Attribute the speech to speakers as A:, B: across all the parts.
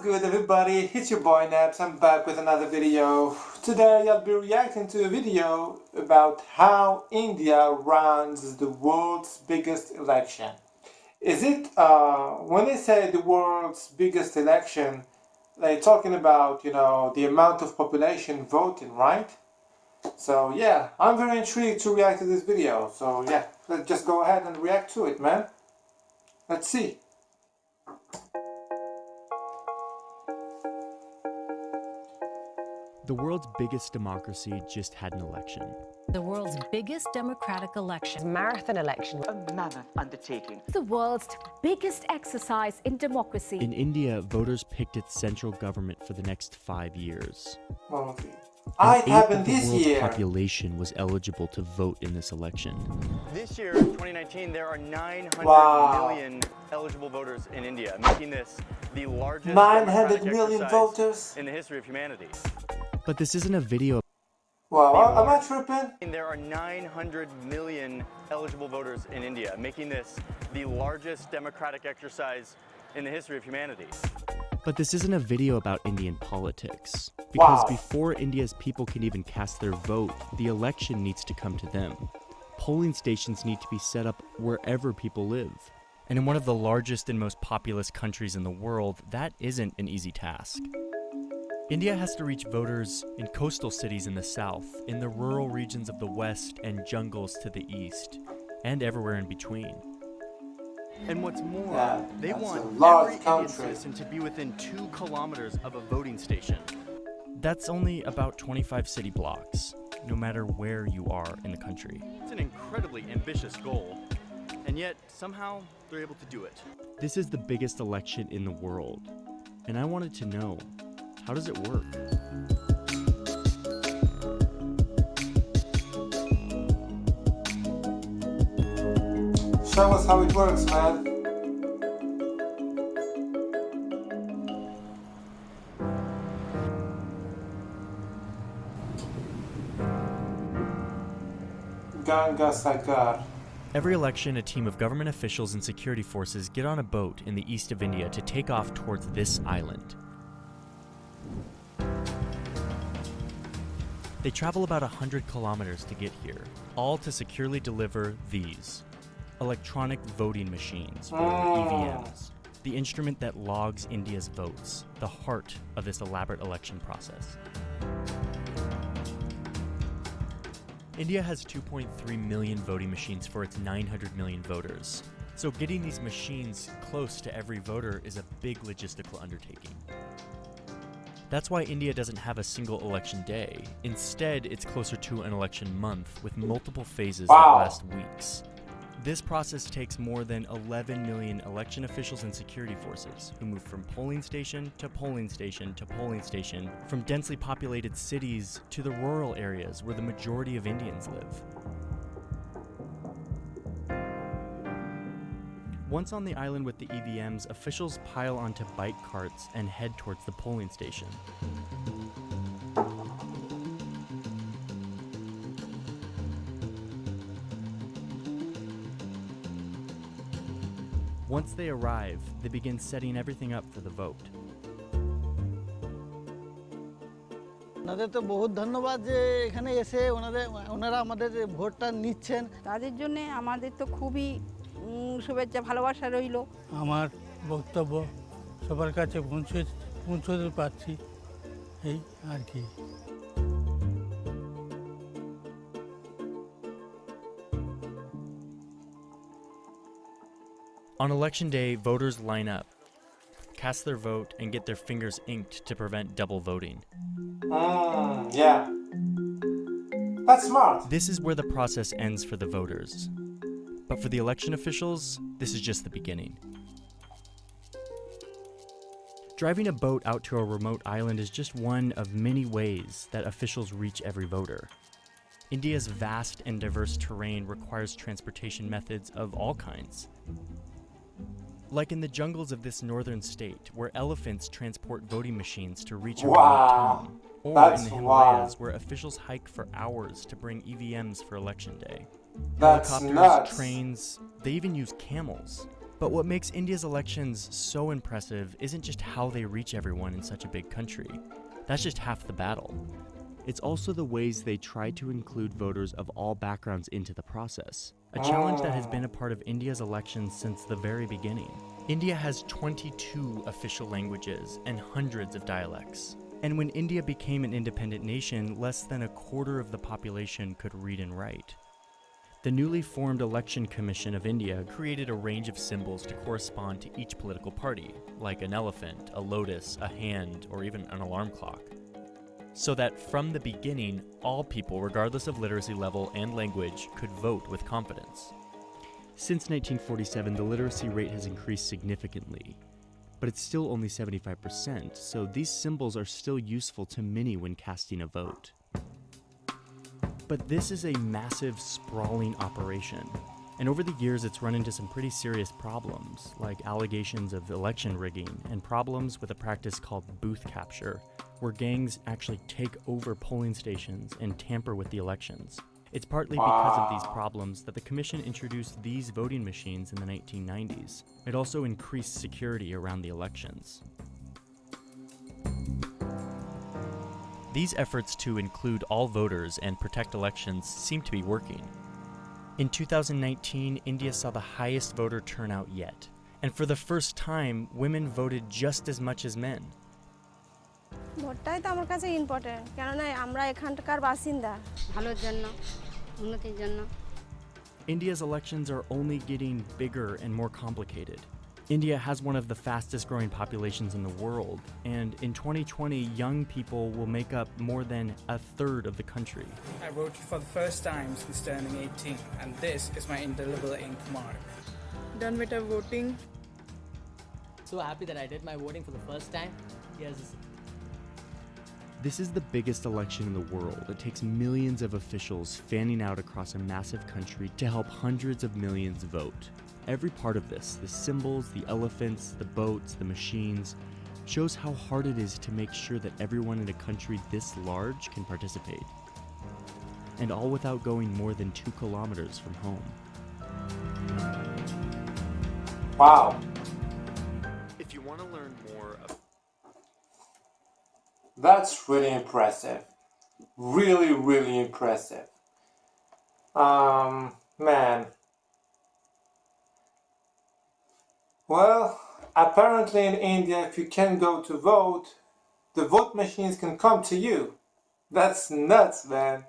A: good everybody? It's your boy Naps. I'm back with another video. Today I'll be reacting to a video about how India runs the world's biggest election. Is it, when they say the world's biggest election, they're talking about, the amount of population voting, right? So yeah, I'm very intrigued to react to this video. So yeah, let's just go ahead and react to it, man. Let's see.
B: The world's biggest democracy just had an election.
C: The world's biggest democratic election.
D: Marathon election.
E: A mammoth undertaking.
F: The world's biggest exercise in democracy.
B: In India, voters picked its central government for the next 5 years.
A: Okay.
B: An
A: It
B: eighth
A: happened
B: of the
A: this
B: world's
A: year.
B: population was eligible to vote in this election.
G: This year, 2019, there are 900
A: Wow.
G: million eligible voters in India, making this the largest
A: 900
G: democratic
A: million
G: exercise
A: voters?
G: in the history of humanity.
B: But this isn't a video.
A: Wow, am I tripping?
G: There are 900 million eligible voters in India, making this the largest democratic exercise in the history of humanity.
B: But this isn't a video about Indian politics. Because
A: Wow.
B: before India's people can even cast their vote, the election needs to come to them. Polling stations need to be set up wherever people live. And in one of the largest and most populous countries in the world, that isn't an easy task. India has to reach voters in coastal cities in the south, in the rural regions of the west, and jungles to the east, and everywhere in between. And what's more,
A: Yeah,
G: they
A: that's
G: want
A: a large
G: every Indian
A: country.
G: citizen to be within 2 kilometers of a voting station.
B: That's only about 25 city blocks, no matter where you are in the country.
G: It's an incredibly ambitious goal, and yet somehow they're able to do it.
B: This is the biggest election in the world, and I wanted to know, how does it work?
A: Show us how it works, man. Ganga Sagar.
B: Every election, a team of government officials and security forces get on a boat in the east of India to take off towards this island. They travel about 100 kilometers to get here, all to securely deliver these electronic voting machines, or EVMs, the instrument that logs India's votes, the heart of this elaborate election process. India has 2.3 million voting machines for its 900 million voters, so getting these machines close to every voter is a big logistical undertaking. That's why India doesn't have a single election day. Instead, it's closer to an election month with multiple phases that last weeks. This process takes more than 11 million election officials and security forces who move from polling station to polling station to polling station, from densely populated cities to the rural areas where the majority of Indians live. Once on the island with the EVMs, officials pile onto bike carts and head towards the polling station. Once they arrive, they begin setting everything up for the vote.
H: ওনাদের তো বহুত ধন্যবাদ যে এখানে এসে ওনারা আমাদের ভোটটা নিচ্ছেন।
I: তাদের জন্য আমাদের তো খুবই শুভেচ্ছা ভালোবাসা রইল।
H: আমার বক্তব্য সবার কাছে পৌঁছতে পারছি এই আর কি।
B: On election day, voters line up, cast their vote, and get their fingers inked to prevent double voting.
A: Yeah. That's smart.
B: This is where the process ends for the voters. But for the election officials, this is just the beginning. Driving a boat out to a remote island is just one of many ways that officials reach every voter. India's vast and diverse terrain requires transportation methods of all kinds. Like in the jungles of this northern state, where elephants transport voting machines to reach a remote town, or in the Himalayas, where officials hike for hours to bring EVMs for election day.
A: That's
B: Helicopters,
A: nuts.
B: trains, they even use camels. But what makes India's elections so impressive isn't just how they reach everyone in such a big country. That's just half the battle. It's also the ways they try to include voters of all backgrounds into the process, a challenge that has been a part of India's elections since the very beginning. India has 22 official languages and hundreds of dialects. And when India became an independent nation, less than a quarter of the population could read and write. The newly formed Election Commission of India created a range of symbols to correspond to each political party, like an elephant, a lotus, a hand, or even an alarm clock. So that from the beginning, all people, regardless of literacy level and language, could vote with confidence. Since 1947, the literacy rate has increased significantly, but it's still only 75%, so these symbols are still useful to many when casting a vote. But this is a massive, sprawling operation, and over the years it's run into some pretty serious problems, like allegations of election rigging and problems with a practice called booth capture, where gangs actually take over polling stations and tamper with the elections. It's partly because of these problems that the commission introduced these voting machines in the 1990s. It also increased security around the elections. These efforts to include all voters and protect elections seem to be working. In 2019, India saw the highest voter turnout yet, and for the first time, women voted just as much as men.
D: ভোটটাই তো আমার কাছে important কেননা আমরা এখানকার বাসিন্দা ভালোর জন্য উন্নতির জন্য
B: India's elections are only getting bigger and more complicated. India has one of the fastest growing populations in the world, and in 2020, young people will make up more than a third of the country.
E: I voted for the first time since turning 18, and this is my indelible ink mark.
I: Done with our voting.
J: So happy that I did my voting for the first time. Yes.
B: This is the biggest election in the world. It takes millions of officials fanning out across a massive country to help hundreds of millions vote. Every part of this, the symbols, the elephants, the boats, the machines, shows how hard it is to make sure that everyone in a country this large can participate. And all without going more than 2 kilometers from home.
A: Wow.
B: If you want to learn more about
A: That's really impressive. Really, really impressive. Man. Well, apparently in India, if you can't go to vote, the vote machines can come to you. That's nuts, man.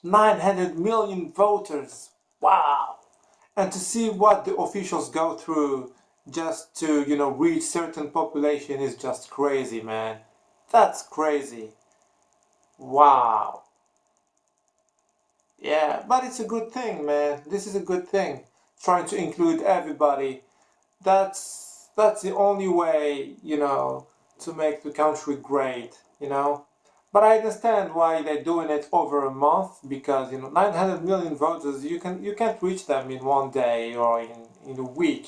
A: 900 million voters. Wow. And to see what the officials go through just to, reach certain population is just crazy, man. That's crazy. Wow. Yeah, but it's a good thing, man. This is a good thing. Trying to include everybody. That's the only way, to make the country great, But I understand why they're doing it over a month, because 900 million voters, you can't reach them in one day or in a week.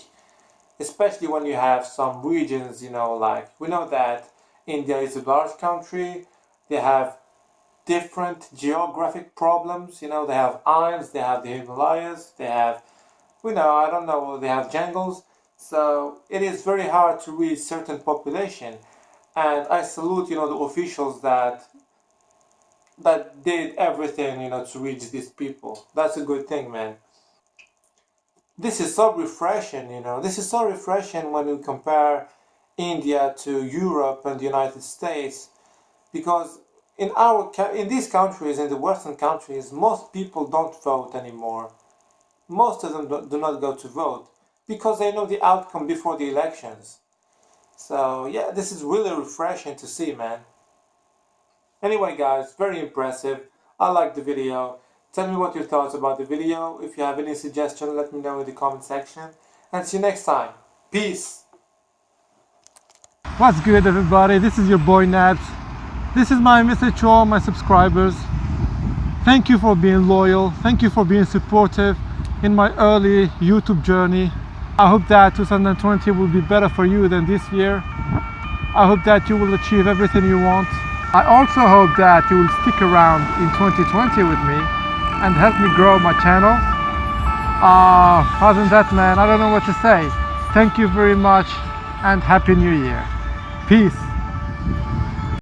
A: Especially when you have some regions, like we know that India is a large country. They have different geographic problems. They have islands, they have the Himalayas, they have, I don't know, they have jungles. So it is very hard to reach certain population. And I salute, the officials that did everything, to reach these people. That's a good thing, man. This is so refreshing, This is so refreshing when you compare India to Europe and the United States, because in these countries, in the Western countries, most people don't vote anymore. Most of them do not go to vote because they know the outcome before the elections. So yeah, this is really refreshing to see, man. Anyway, guys, very impressive. I liked the video. Tell me what your thoughts about the video. If you have any suggestion, let me know in the comment section. And see you next time. Peace. What's good, everybody? This is your boy Nabs. This is my message to all my subscribers. Thank you for being loyal. Thank you for being supportive in my early YouTube journey. I hope that 2020 will be better for you than this year. I hope that you will achieve everything you want. I also hope that you will stick around in 2020 with me and help me grow my channel. Other than that, man, I don't know what to say. Thank you very much and Happy New Year. Peace.